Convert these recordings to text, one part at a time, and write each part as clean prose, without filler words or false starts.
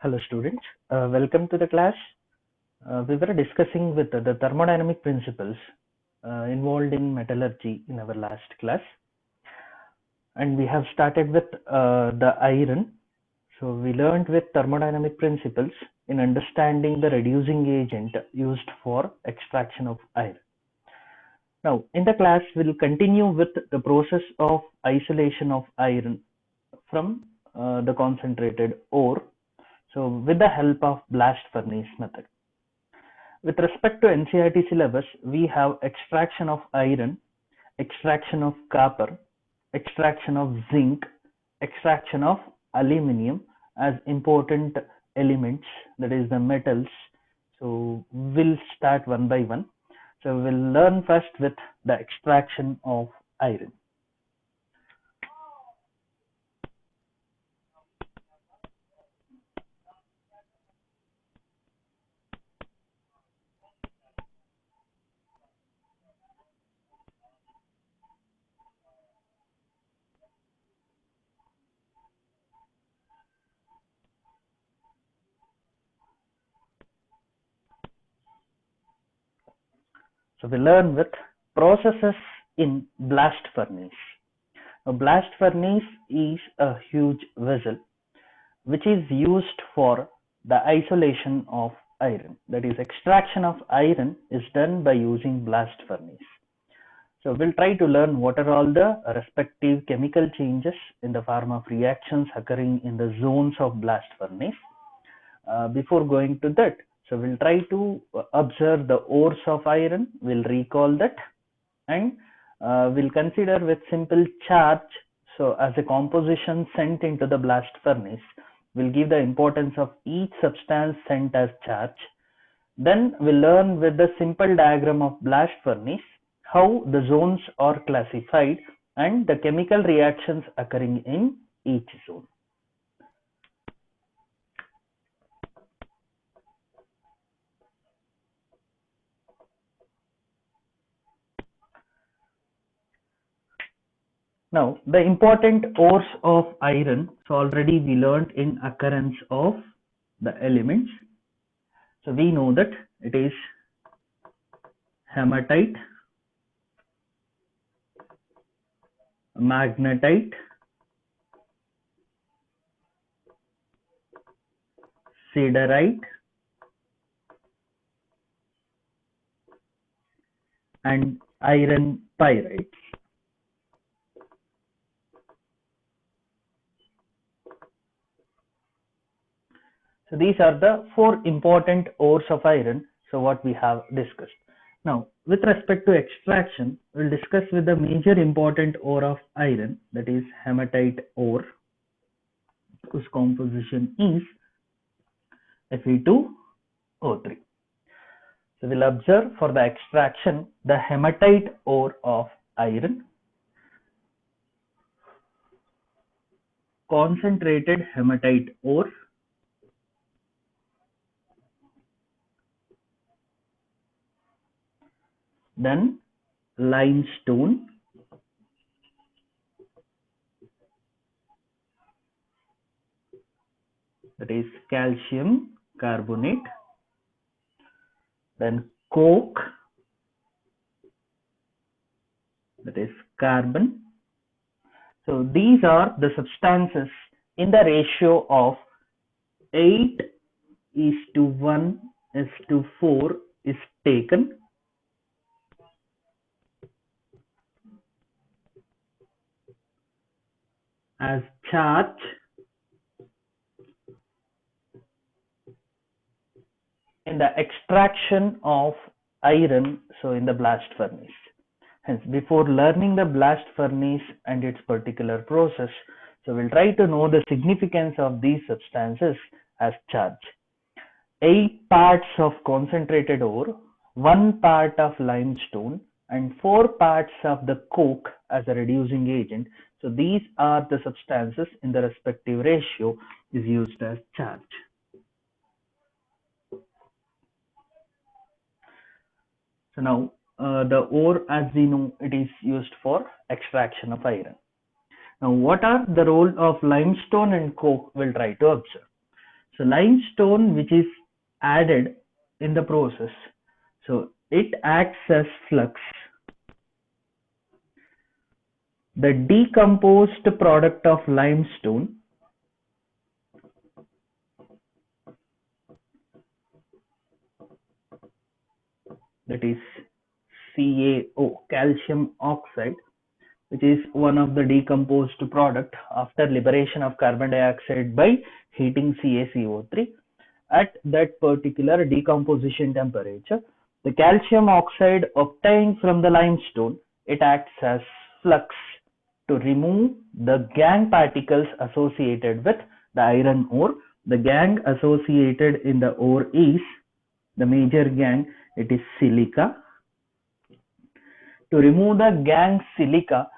Hello students, welcome to the class. We were discussing with the thermodynamic principles involved in metallurgy in our last class, and we have started with the iron. So we learned with thermodynamic principles in understanding the reducing agent used for extraction of iron. Now in the class we'll continue with the process of isolation of iron from the concentrated ore, so with the help of blast furnace method. With respect to NCERT syllabus, we have extraction of iron, extraction of copper, extraction of zinc, extraction of aluminium as important elements, that is the metals. So we'll start one by one. So we'll learn first with the extraction of iron. So we learn with processes in blast furnace. A blast furnace is a huge vessel which is used for the isolation of iron. That is, extraction of iron is done by using blast furnace. So we'll try to learn what are all the respective chemical changes in the form of reactions occurring in the zones of blast furnace. Before going to that, so we'll try to observe the ores of iron, we'll recall that, and we'll consider with simple charge. So as a composition sent into the blast furnace, we'll give the importance of each substance sent as charge. Then we'll learn with the simple diagram of blast furnace how the zones are classified and the chemical reactions occurring in each zone. Now, the important ores of iron, so already we learned in occurrence of the elements. So we know that it is hematite, magnetite, siderite, and iron pyrites. So these are the four important ores of iron, so what we have discussed. Now, with respect to extraction, we'll discuss with the major important ore of iron, that is hematite ore, whose composition is Fe2O3. So we'll observe for the extraction the hematite ore of iron, concentrated hematite ore, then limestone, that is calcium carbonate, then coke, that is carbon. So these are the substances in the ratio of 8:1:4 is taken as charge in the extraction of iron, so in the blast furnace. Hence, before learning the blast furnace and its particular process, so we'll try to know the significance of these substances as charge. 8 parts of concentrated ore, 1 part of limestone, and 4 parts of the coke as a reducing agent. So these are the substances in the respective ratio is used as charge. So now the ore, as we know, it is used for extraction of iron. Now what are the role of limestone and coke? We'll try to observe. So limestone which is added in the process, so it acts as flux. The decomposed product of limestone that is CaO, calcium oxide, which is one of the decomposed product after liberation of carbon dioxide by heating CaCO3 at that particular decomposition temperature. The calcium oxide obtained from the limestone, it acts as flux to remove the gangue particles associated with the iron ore. The gangue associated in the ore is the major gangue, it is silica. To remove the gangue silica,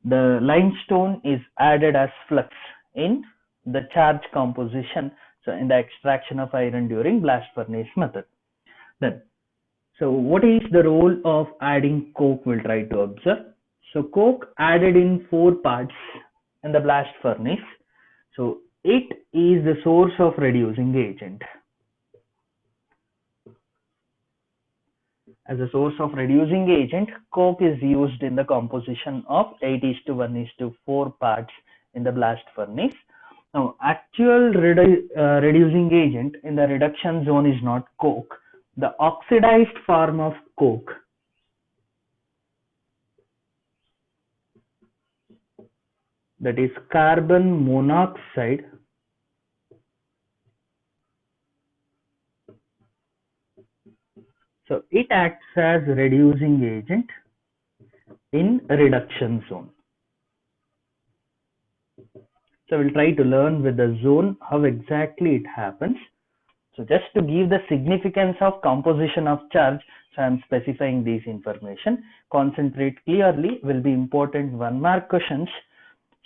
the limestone is added as flux in the charge composition, so in the extraction of iron during blast furnace method. Then, so what is the role of adding coke? We'll try to observe. So coke added in 4 parts in the blast furnace. So it is the source of reducing agent. As a source of reducing agent, coke is used in the composition of 8:1:4 parts in the blast furnace. Now, actual reducing agent in the reduction zone is not coke. The oxidized form of coke, that is carbon monoxide, so it acts as reducing agent in reduction zone. So we'll try to learn with the zone how exactly it happens. So just to give the significance of composition of charge, so I'm specifying these information. Concentrate clearly will be important 1 mark questions.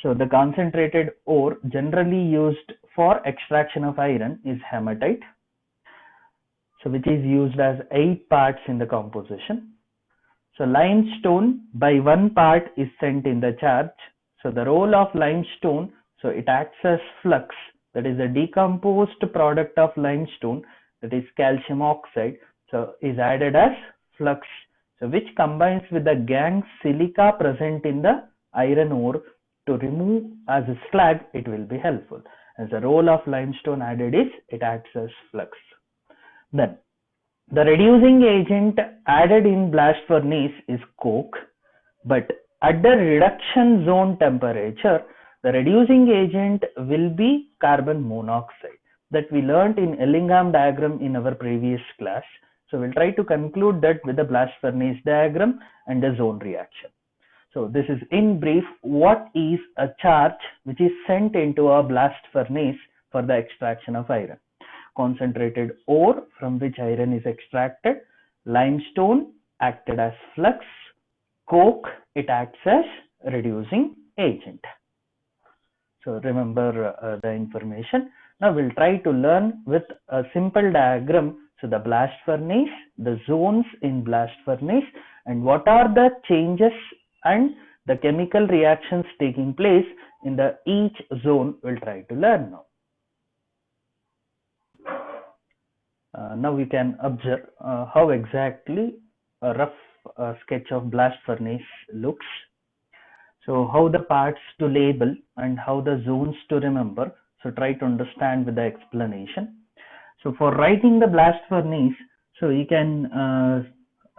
So the concentrated ore generally used for extraction of iron is hematite, so which is used as 8 parts in the composition. So limestone by 1 part is sent in the charge. So the role of limestone, so it acts as flux, that is the decomposed product of limestone, that is calcium oxide, so is added as flux, so which combines with the gangue silica present in the iron ore to remove as a slag. It will be helpful, as the role of limestone added is it acts as flux. Then the reducing agent added in blast furnace is coke, but at the reduction zone temperature, the reducing agent will be carbon monoxide, that we learnt in Ellingham diagram in our previous class. So we'll try to conclude that with the blast furnace diagram and the zone reaction. So this is in brief what is a charge which is sent into a blast furnace for the extraction of iron. Concentrated ore from which iron is extracted, limestone acted as flux, coke it acts as reducing agent. So remember the information. Now we'll try to learn with a simple diagram. So the blast furnace, the zones in blast furnace, and what are the changes and the chemical reactions taking place in the each zone we'll try to learn now. Now we can observe how exactly a rough sketch of blast furnace looks. So how the parts to label and how the zones to remember. So try to understand with the explanation. So for writing the blast furnace, so you can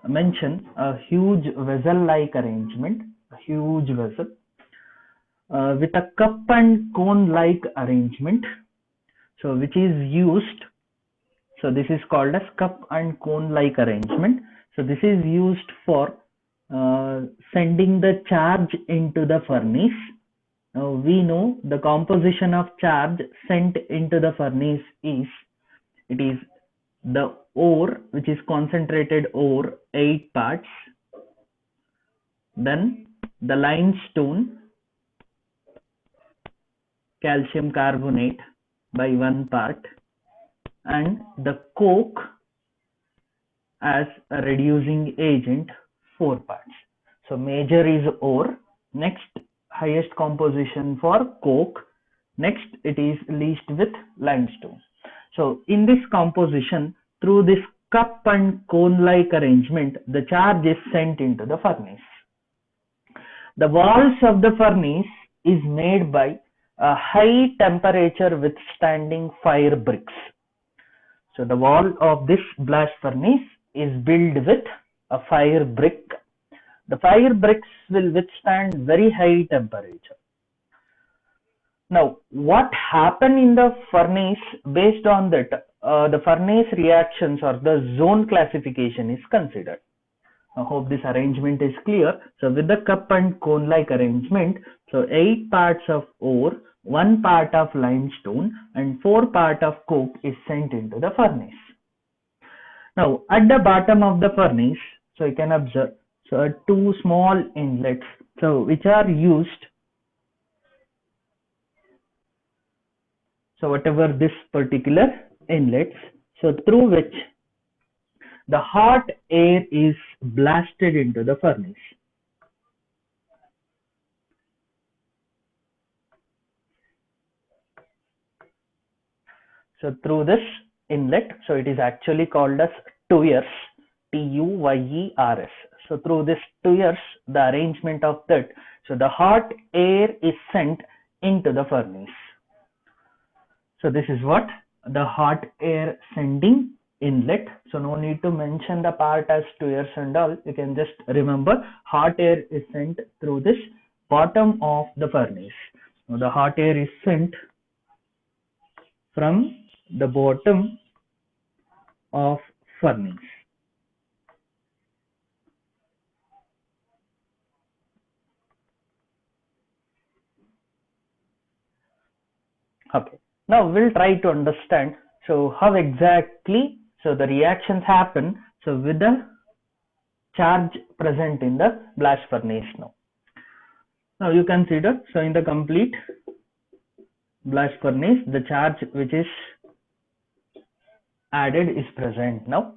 mention a huge vessel-like arrangement, a huge vessel with a cup and cone-like arrangement. So which is used. So this is called as cup and cone-like arrangement. So this is used for sending the charge into the furnace. Now we know the composition of charge sent into the furnace is, it is the ore, which is concentrated ore, 8 parts, then the limestone, calcium carbonate by 1 part, and the coke as a reducing agent, 4 parts. So major is ore, next highest composition for coke, next it is least with limestone. So in this composition, through this cup and cone-like arrangement, the charge is sent into the furnace. The walls of the furnace is made by a high temperature withstanding fire bricks. So the wall of this blast furnace is built with a fire brick. The fire bricks will withstand very high temperature. Now, what happened in the furnace, based on that, the furnace reactions or the zone classification is considered. I hope this arrangement is clear. So with the cup and cone like arrangement, so 8 parts of ore, 1 part of limestone and 4 part of coke is sent into the furnace. Now at the bottom of the furnace, so you can observe, so 2 small inlets, so which are used. So whatever this particular inlets, so through which the hot air is blasted into the furnace. So through this inlet, so it is actually called as tuyers, Tuyers. So through this tuyers, the arrangement of that, so the hot air is sent into the furnace. So this is what the hot air sending inlet. So no need to mention the part as tuyers and all. You can just remember hot air is sent through this bottom of the furnace. Now the hot air is sent from the bottom of furnace. Okay. Now we'll try to understand so how exactly so the reactions happen so with the charge present in the blast furnace. Now you consider so in the complete blast furnace the charge which is added is present now.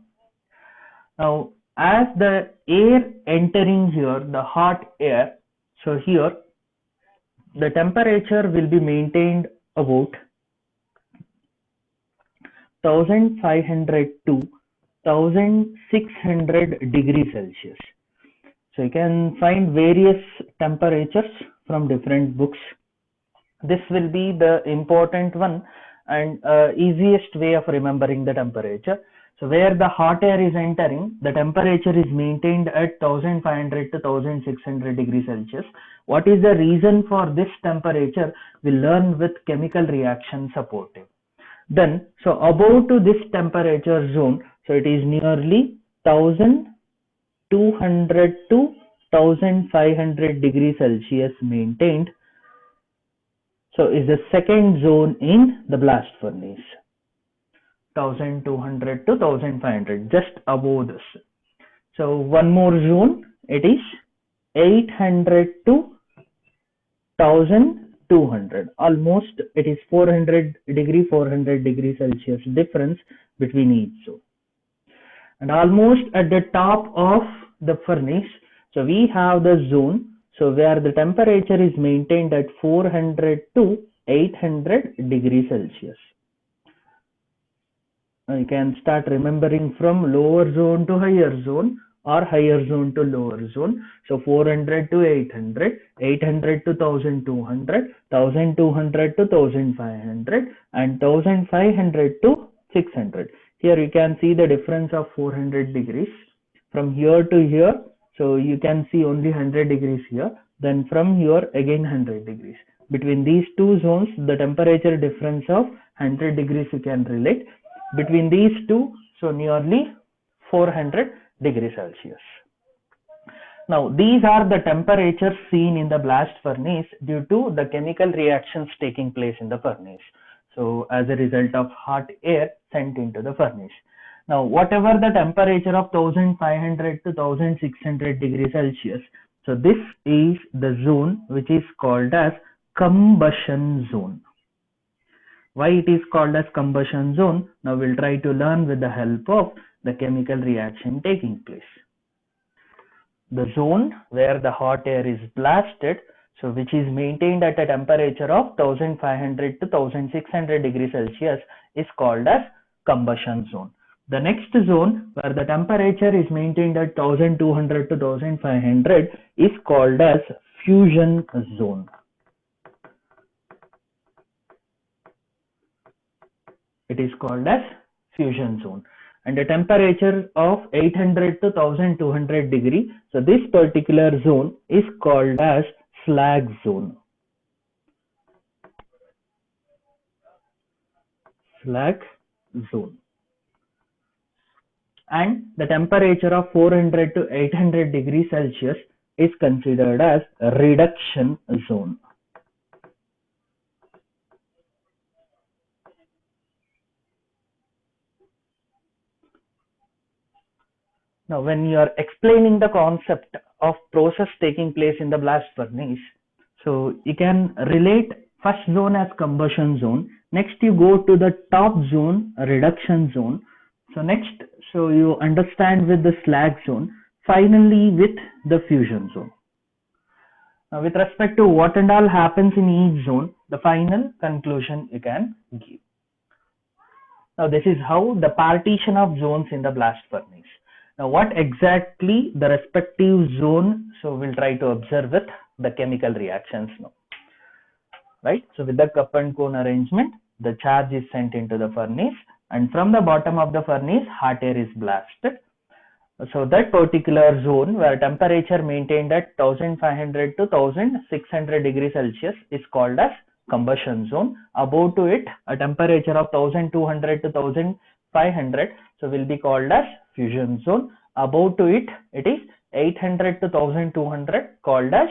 Now as the air entering here, the hot air, so here the temperature will be maintained about 1500 to 1600 degrees Celsius. So you can find various temperatures from different books. This will be the important one and easiest way of remembering the temperature. So where the hot air is entering, the temperature is maintained at 1500 to 1600 degrees Celsius. What is the reason for this temperature? We'll learn with chemical reaction supportive. Then, so above to this temperature zone, so it is nearly 1200 to 1500 degrees Celsius maintained. So is the second zone in the blast furnace. 1200 to 1500, just above this. So one more zone, it is 800 to 1200. Almost it is 400 degrees Celsius difference between each zone. And almost at the top of the furnace, so we have the zone, so where the temperature is maintained at 400 to 800 degrees Celsius. Now you can start remembering from lower zone to higher zone or higher zone to lower zone. So 400 to 800, 800 to 1200, 1200 to 1500 and 1500 to 600. Here you can see the difference of 400 degrees from here to here. So you can see only 100 degrees here. Then from here again 100 degrees. Between these two zones, the temperature difference of 100 degrees you can relate. Between these two, so nearly 400 degrees Celsius. Now these are the temperatures seen in the blast furnace due to the chemical reactions taking place in the furnace. So as a result of hot air sent into the furnace. Now whatever the temperature of 1500 to 1600 degrees Celsius, so this is the zone which is called as combustion zone. Why it is called as combustion zone? Now we'll try to learn with the help of the chemical reaction taking place. The zone where the hot air is blasted, so which is maintained at a temperature of 1500 to 1600 degrees Celsius, is called as combustion zone. The next zone where the temperature is maintained at 1200 to 1500 is called as fusion zone. It is called as fusion zone. And a temperature of 800 to 1200 degree. So this particular zone is called as slag zone. Slag zone. And the temperature of 400 to 800 degrees Celsius is considered as reduction zone. Now, when you are explaining the concept of process taking place in the blast furnace, so you can relate first zone as combustion zone. Next, you go to the top zone, reduction zone. So next, so you understand with the slag zone. Finally, with the fusion zone. Now, with respect to what and all happens in each zone, the final conclusion you can give. Now, this is how the partition of zones in the blast furnace. Now, what exactly the respective zone? So we'll try to observe with the chemical reactions now. Right? So with the cup and cone arrangement, the charge is sent into the furnace, and from the bottom of the furnace, hot air is blasted. So that particular zone where temperature maintained at 1500 to 1600 degrees Celsius is called as combustion zone. Above to it, a temperature of 1200 to 1500, so will be called as fusion zone. Above to it, it is 800 to 1200, called as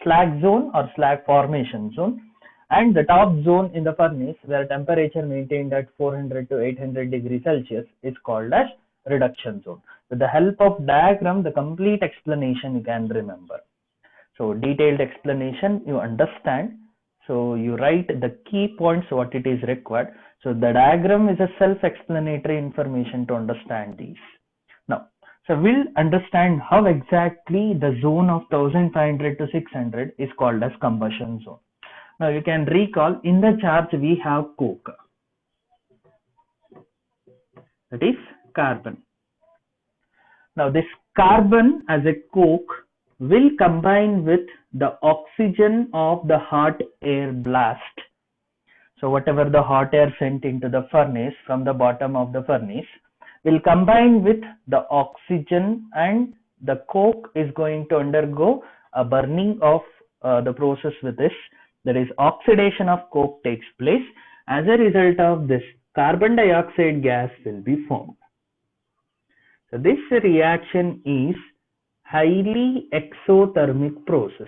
slag zone or slag formation zone. And the top zone in the furnace where temperature maintained at 400 to 800 degrees Celsius is called as reduction zone. With the help of diagram, the complete explanation you can remember. So detailed explanation you understand. So you write the key points what it is required. So the diagram is a self-explanatory information to understand these. Now, so we'll understand how exactly the zone of 1500 to 600 is called as combustion zone. Now you can recall in the chart we have coke, that is carbon. Now this carbon as a coke will combine with the oxygen of the hot air blast. So whatever the hot air sent into the furnace from the bottom of the furnace will combine with the oxygen, and the coke is going to undergo a burning of the process with this. That is, oxidation of coke takes place. As a result of this, carbon dioxide gas will be formed. So this reaction is highly exothermic process.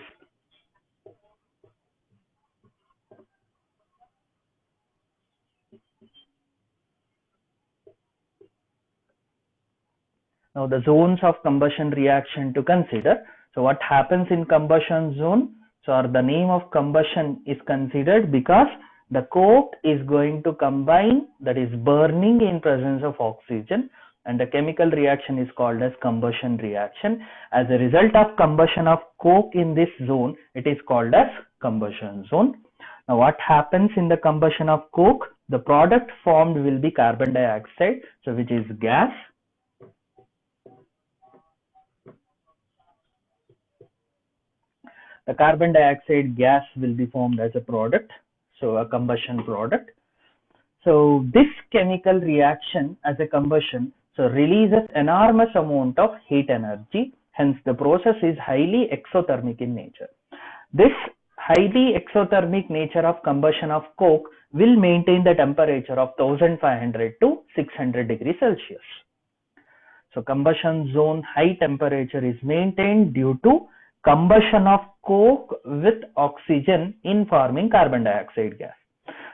Now the zones of combustion reaction to consider. So what happens in combustion zone? So the name of combustion is considered because the coke is going to combine, that is burning in presence of oxygen, and the chemical reaction is called as combustion reaction. As a result of combustion of coke in this zone, it is called as combustion zone. Now what happens in the combustion of coke? The product formed will be carbon dioxide, so which is gas. The carbon dioxide gas will be formed as a product, so a combustion product. So this chemical reaction as a combustion releases enormous amount of heat energy. Hence the process is highly exothermic in nature. This highly exothermic nature of combustion of coke will maintain the temperature of 1500 to 600 degrees Celsius. So combustion zone high temperature is maintained due to combustion of coke with oxygen in forming carbon dioxide gas.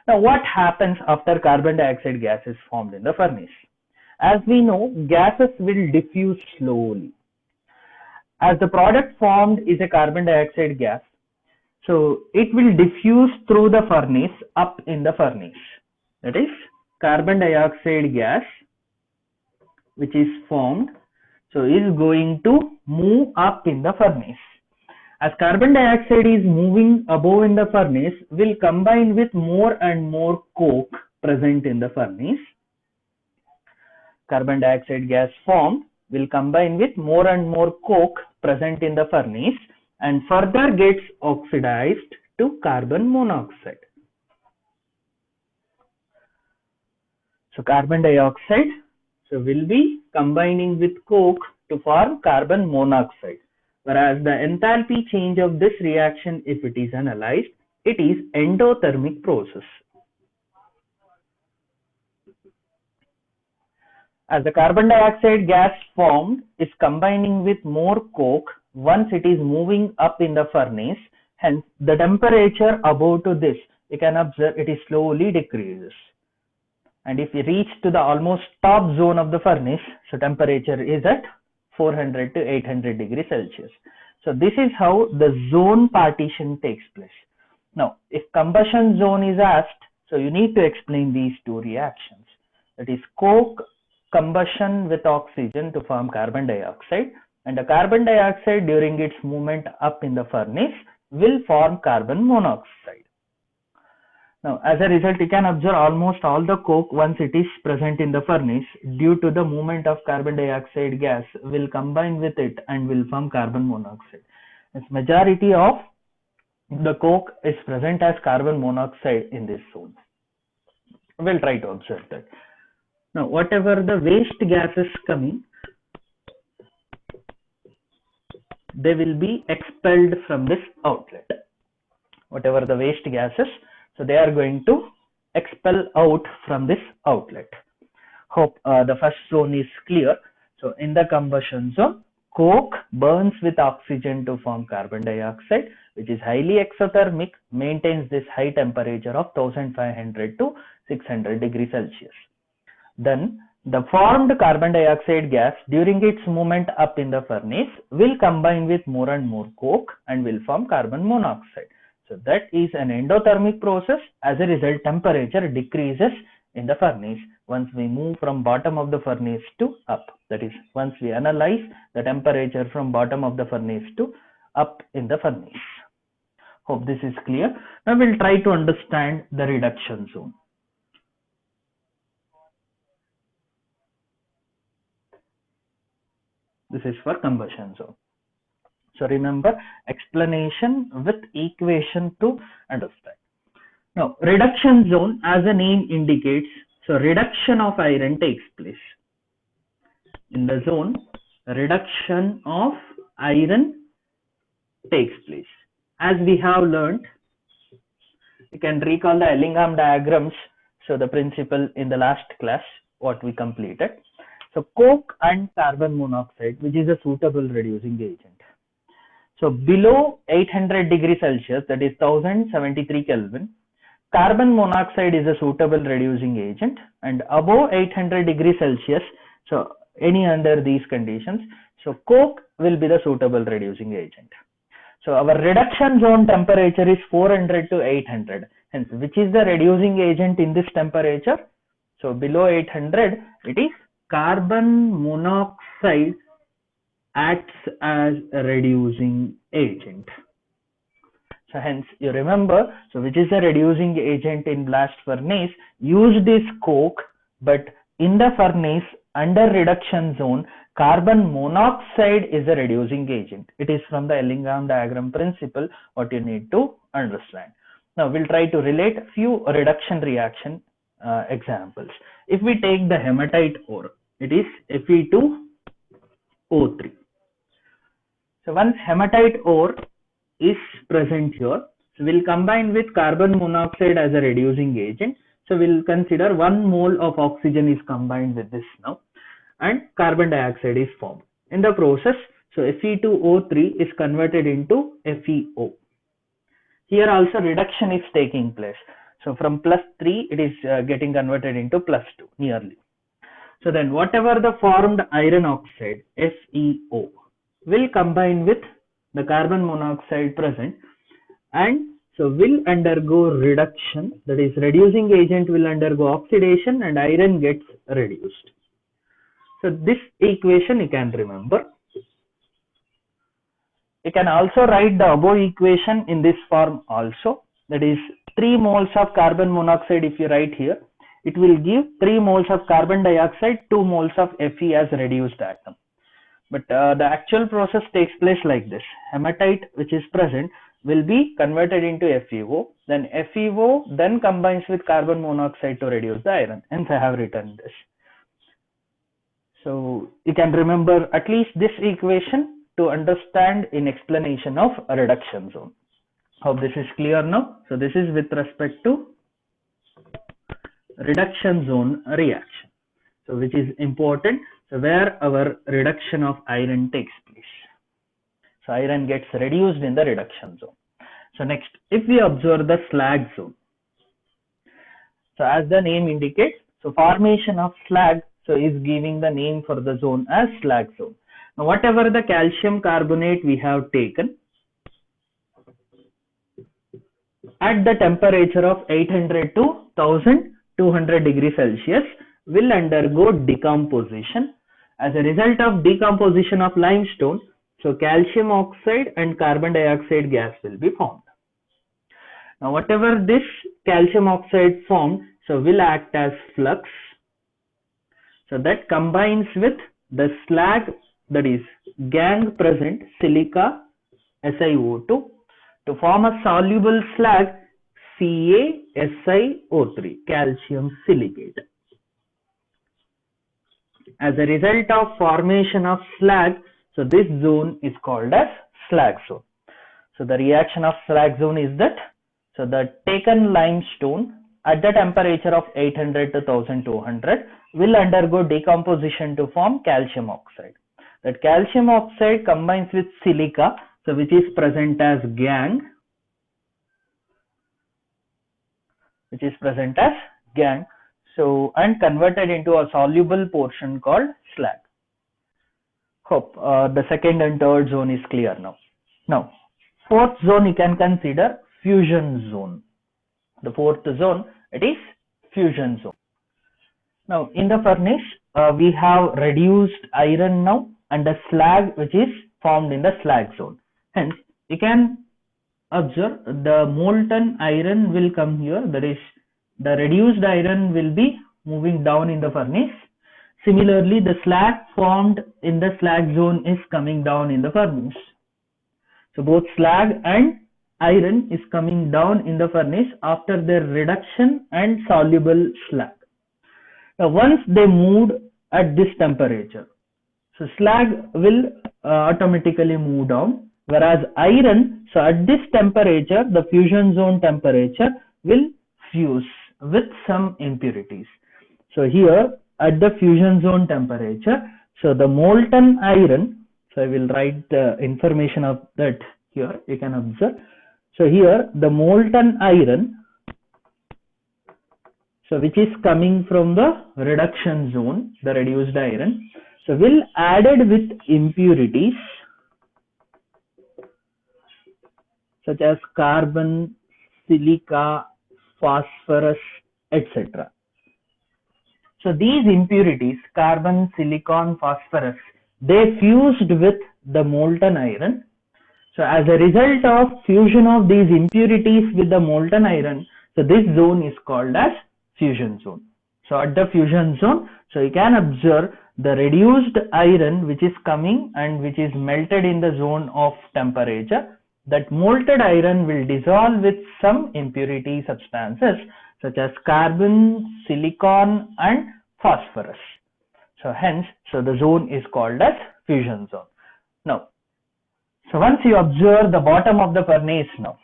Now what happens after carbon dioxide gas is formed in the furnace? As we know, gases will diffuse slowly. As the product formed is a carbon dioxide gas, so it will diffuse through the furnace up in the furnace. That is, carbon dioxide gas which is formed, so is going to move up in the furnace. As carbon dioxide is moving above in the furnace, will combine with more and more coke present in the furnace. Carbon dioxide gas formed will combine with more and more coke present in the furnace and further gets oxidized to carbon monoxide. So carbon dioxide will be combining with coke to form carbon monoxide, whereas the enthalpy change of this reaction, if it is analyzed, it is endothermic process. As the carbon dioxide gas formed is combining with more coke once it is moving up in the furnace, hence the temperature above to this, you can observe it is slowly decreases. And if we reach to the almost top zone of the furnace, so temperature is at 400 to 800 degrees Celsius. So this is how the zone partition takes place. Now, if combustion zone is asked, so you need to explain these two reactions. That is coke combustion with oxygen to form carbon dioxide, and the carbon dioxide during its movement up in the furnace will form carbon monoxide. Now, as a result, you can observe almost all the coke once it is present in the furnace due to the movement of carbon dioxide gas will combine with it and will form carbon monoxide. As majority of the coke is present as carbon monoxide in this zone. We'll try to observe that. Now, whatever the waste gases coming, they will be expelled from this outlet. Whatever the waste gases, so they are going to expel out from this outlet. Hope the first zone is clear. So in the combustion zone, coke burns with oxygen to form carbon dioxide, which is highly exothermic, maintains this high temperature of 1500 to 600 degrees Celsius. Then the formed carbon dioxide gas during its movement up in the furnace will combine with more and more coke and will form carbon monoxide. So that is an endothermic process. As a result, temperature decreases in the furnace once we move from bottom of the furnace to up. That is, once we analyze the temperature from bottom of the furnace to up in the furnace. Hope this is clear. Now we'll try to understand the reduction zone. This is for combustion zone. So remember, explanation with equation to understand. Now, reduction zone, as the name indicates, so reduction of iron takes place. In the zone, reduction of iron takes place. As we have learned, you can recall the Ellingham diagrams. So the principle in the last class, what we completed. So coke and carbon monoxide, which is a suitable reducing agent. So below 800 degrees Celsius, that is 1073 Kelvin, carbon monoxide is a suitable reducing agent, and above 800 degrees Celsius, so any under these conditions, so coke will be the suitable reducing agent. So our reduction zone temperature is 400 to 800. Hence, which is the reducing agent in this temperature? So below 800, it is carbon monoxide acts as a reducing agent. So hence you remember, so which is the reducing agent in blast furnace? Use this coke, but in the furnace under reduction zone, carbon monoxide is a reducing agent. It is from the Ellingham diagram principle what you need to understand. Now we'll try to relate few reduction reaction examples. If we take the hematite ore, it is Fe2O3. So once hematite ore is present here, so we'll combine with carbon monoxide as a reducing agent. So we'll consider 1 mole of oxygen is combined with this now, and carbon dioxide is formed. In the process, so Fe2O3 is converted into FeO. Here also reduction is taking place. So from +3, it is getting converted into +2 nearly. So then whatever the formed iron oxide, FeO, will combine with the carbon monoxide present, and so will undergo reduction. That is, reducing agent will undergo oxidation and iron gets reduced. So this equation you can remember. You can also write the above equation in this form also. That is 3 moles of carbon monoxide. If you write here, it will give 3 moles of carbon dioxide, 2 moles of Fe as reduced atom. But the actual process takes place like this. Hematite which is present will be converted into FeO. Then FeO then combines with carbon monoxide to reduce the iron. Hence I have written this. So you can remember at least this equation to understand in explanation of a reduction zone. Hope this is clear now. So this is with respect to reduction zone reaction. So which is important. So where our reduction of iron takes place. So iron gets reduced in the reduction zone. So next, if we observe the slag zone. So as the name indicates, so formation of slag, so is giving the name for the zone as slag zone. Now whatever the calcium carbonate we have taken at the temperature of 800 to 1200 degrees Celsius will undergo decomposition. As a result of decomposition of limestone, so calcium oxide and carbon dioxide gas will be formed. Now whatever this calcium oxide formed, so will act as flux. So that combines with the slag, that is gangue present, silica, SiO2 to form a soluble slag, CaSiO3, calcium silicate. As a result of formation of slag, so this zone is called as slag zone. So the reaction of slag zone is that, so the taken limestone at the temperature of 800 to 1200 will undergo decomposition to form calcium oxide. That calcium oxide combines with silica, so which is present as gangue, so and converted into a soluble portion called slag. Hope the second and third zone is clear now. Now, fourth zone you can consider fusion zone. The fourth zone, it is fusion zone. Now in the furnace we have reduced iron now and the slag which is formed in the slag zone. Hence you can observe the molten iron will come here, that is the reduced iron will be moving down in the furnace. Similarly, the slag formed in the slag zone is coming down in the furnace. So both slag and iron is coming down in the furnace after their reduction and soluble slag. Now once they moved at this temperature, so slag will automatically move down, whereas iron, so at this temperature, the fusion zone temperature will fuse with some impurities. So here at the fusion zone temperature, so the molten iron, so I will write the information of that here, you can observe. So here the molten iron, so which is coming from the reduction zone, the reduced iron, so will added with impurities such as carbon, silica, phosphorus, etc. So these impurities, carbon, silicon, phosphorus, they fused with the molten iron. So as a result of fusion of these impurities with the molten iron, so this zone is called as fusion zone. So at the fusion zone, so you can observe the reduced iron which is coming and which is melted in the zone of temperature. That molten iron will dissolve with some impurity substances such as carbon, silicon and phosphorus. So hence, so the zone is called as fusion zone. Now, so once you observe the bottom of the furnace now,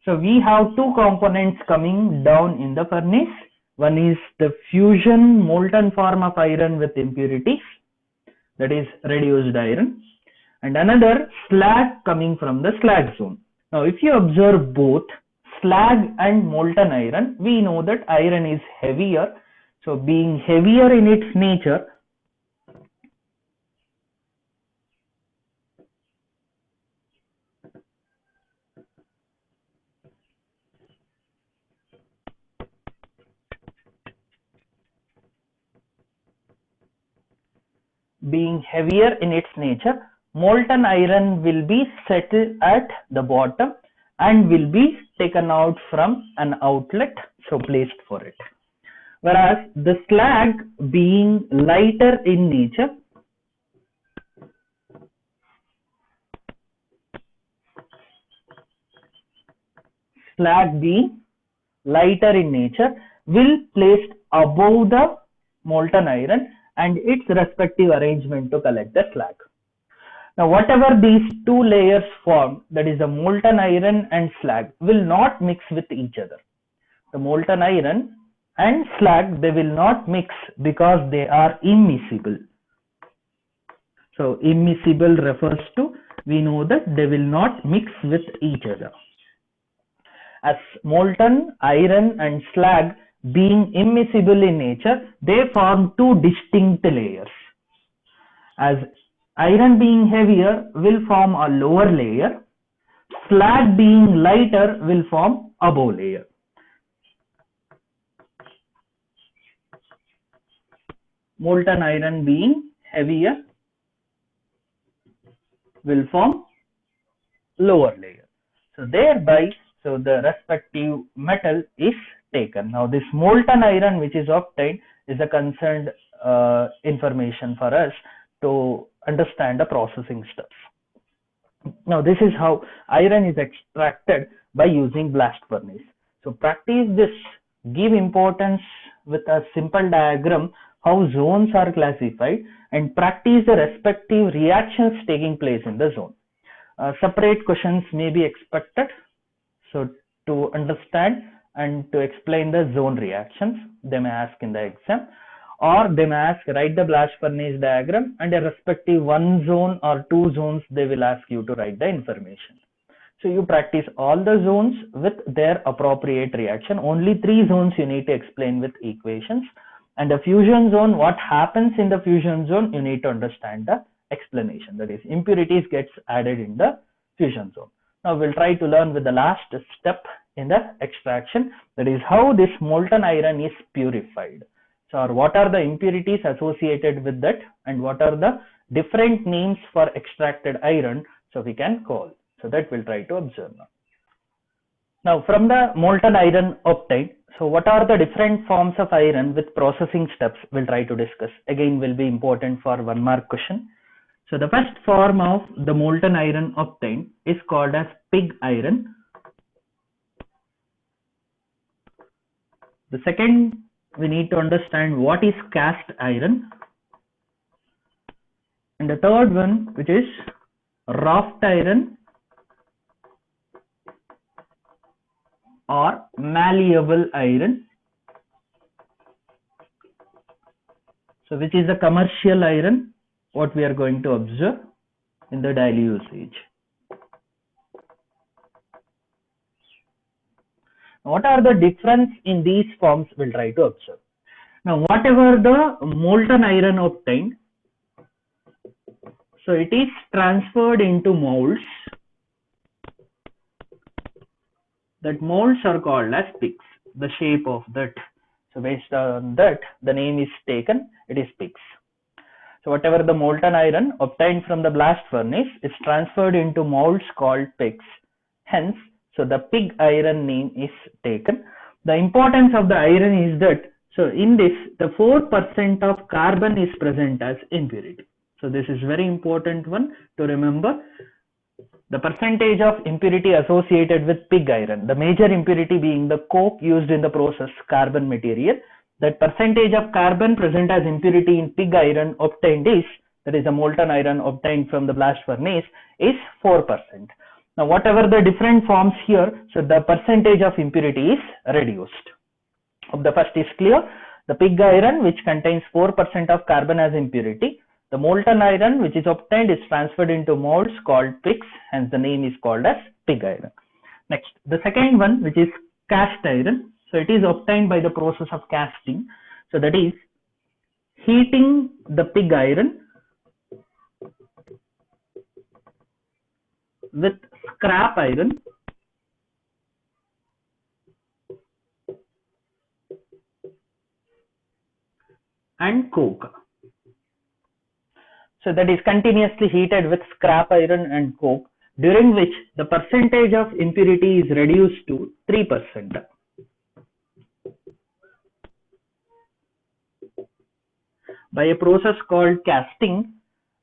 so we have two components coming down in the furnace. One is the fusion molten form of iron with impurities, that is reduced iron, and another slag coming from the slag zone. Now if you observe both slag and molten iron, we know that iron is heavier. So being heavier in its nature, molten iron will be settled at the bottom and will be taken out from an outlet, so placed for it. Whereas the slag, being lighter in nature, will placed above the molten iron and its respective arrangement to collect the slag. Now, whatever these two layers form, that is the molten iron and slag, will not mix with each other. The molten iron and slag, they will not mix because they are immiscible. So, immiscible refers to, we know that they will not mix with each other. As molten iron and slag being immiscible in nature, they form two distinct layers. As iron being heavier will form a lower layer, slag being lighter will form above layer. Molten iron being heavier will form lower layer. So thereby, so the respective metal is taken. Now this molten iron which is obtained is a concerned information for us to understand the processing steps. Now this is how iron is extracted by using blast furnace. So practice this, give importance with a simple diagram how zones are classified, and practice the respective reactions taking place in the zone. Separate questions may be expected, so to understand and to explain the zone reactions, they may ask in the exam, or they may ask write the blast furnace diagram, and a respective one zone or two zones they will ask you to write the information. So you practice all the zones with their appropriate reaction. Only three zones you need to explain with equations. And the fusion zone, what happens in the fusion zone, you need to understand the explanation. That is, impurities gets added in the fusion zone. Now we'll try to learn with the last step in the extraction. That is how this molten iron is purified. So, or what are the impurities associated with that, and what are the different names for extracted iron, so we can call. So that we'll try to observe now. Now from the molten iron obtained, so what are the different forms of iron with processing steps, we'll try to discuss. Again will be important for 1 mark question. So the first form of the molten iron obtained is called as pig iron. The second, we need to understand what is cast iron. And the third one, which is wrought iron or malleable iron. So which is a commercial iron, what we are going to observe in the daily usage. What are the difference in these forms, we'll try to observe. Now whatever the molten iron obtained, so it is transferred into molds. That molds are called as pigs, the shape of that. So based on that, the name is taken, it is pigs. So whatever the molten iron obtained from the blast furnace is transferred into molds called pigs. Hence, so the pig iron name is taken. The importance of the iron is that, so in this, the 4% of carbon is present as impurity. So this is very important one to remember. The percentage of impurity associated with pig iron, the major impurity being the coke used in the process, carbon material, that percentage of carbon present as impurity in pig iron obtained is, that is the molten iron obtained from the blast furnace, is 4%. Now whatever the different forms here, so the percentage of impurity is reduced. Hope the first is clear. The pig iron, which contains 4% of carbon as impurity. The molten iron which is obtained is transferred into molds called pigs, hence the name is called as pig iron. Next, the second one, which is cast iron. So it is obtained by the process of casting. So that is heating the pig iron with scrap iron and coke. So that is continuously heated with scrap iron and coke, during which the percentage of impurity is reduced to 3%. By a process called casting,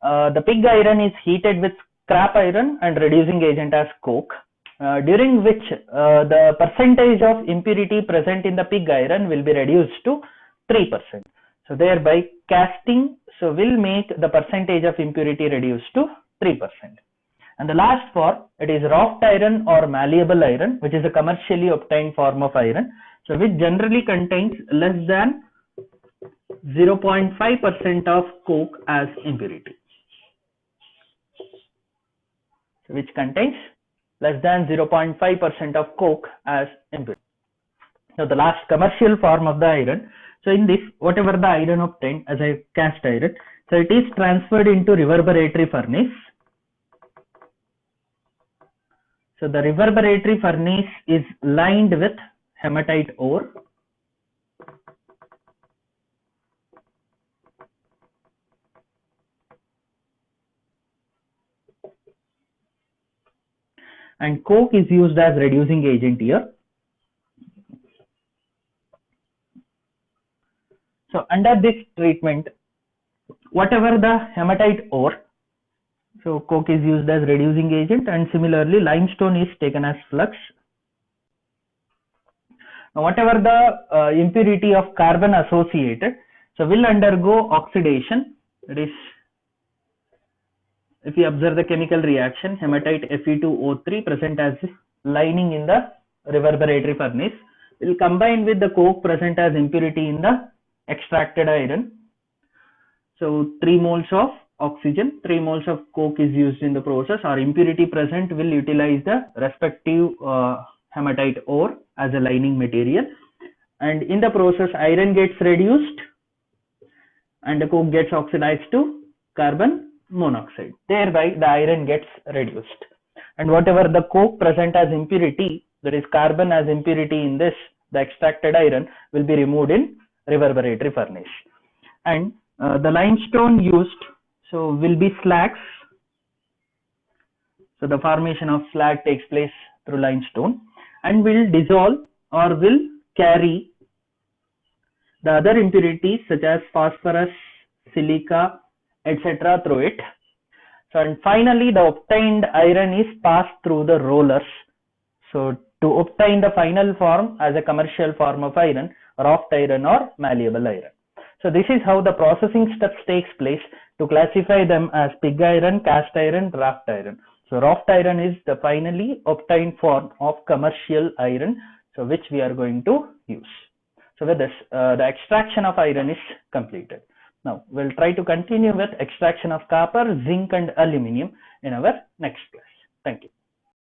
the pig iron is heated with scrap iron and reducing agent as coke, during which the percentage of impurity present in the pig iron will be reduced to 3%. So thereby casting will make the percentage of impurity reduced to 3%. And the last form, it is wrought iron or malleable iron, which is a commercially obtained form of iron, so which generally contains less than 0.5% of coke as impurity, which contains less than 0.5% of coke as impurity. Now the last commercial form of the iron. So in this, whatever the iron obtained as a cast iron, so it is transferred into reverberatory furnace. So the reverberatory furnace is lined with hematite ore. And coke is used as reducing agent here. So under this treatment, whatever the hematite ore, so coke is used as reducing agent, and similarly limestone is taken as flux. Now whatever the impurity of carbon associated, so will undergo oxidation. That is, if you observe the chemical reaction, hematite Fe2O3 present as lining in the reverberatory furnace will combine with the coke present as impurity in the extracted iron. So 3 moles of oxygen, 3 moles of coke is used in the process, or impurity present will utilize the respective hematite ore as a lining material, and in the process iron gets reduced and the coke gets oxidized to carbon monoxide, thereby the iron gets reduced, and whatever the coke present as impurity, that is carbon as impurity in this, the extracted iron, will be removed in reverberatory furnace. And the limestone used will be slags. So the formation of slag takes place through limestone and will dissolve or will carry the other impurities such as phosphorus, silica, etc. through it. So and finally the obtained iron is passed through the rollers. So to obtain the final form as a commercial form of iron, wrought iron or malleable iron. So this is how the processing steps takes place to classify them as pig iron, cast iron, wrought iron. So wrought iron is the finally obtained form of commercial iron, so which we are going to use. So with this, the extraction of iron is completed. Now we'll try to continue with extraction of copper, zinc and aluminium in our next class. Thank you.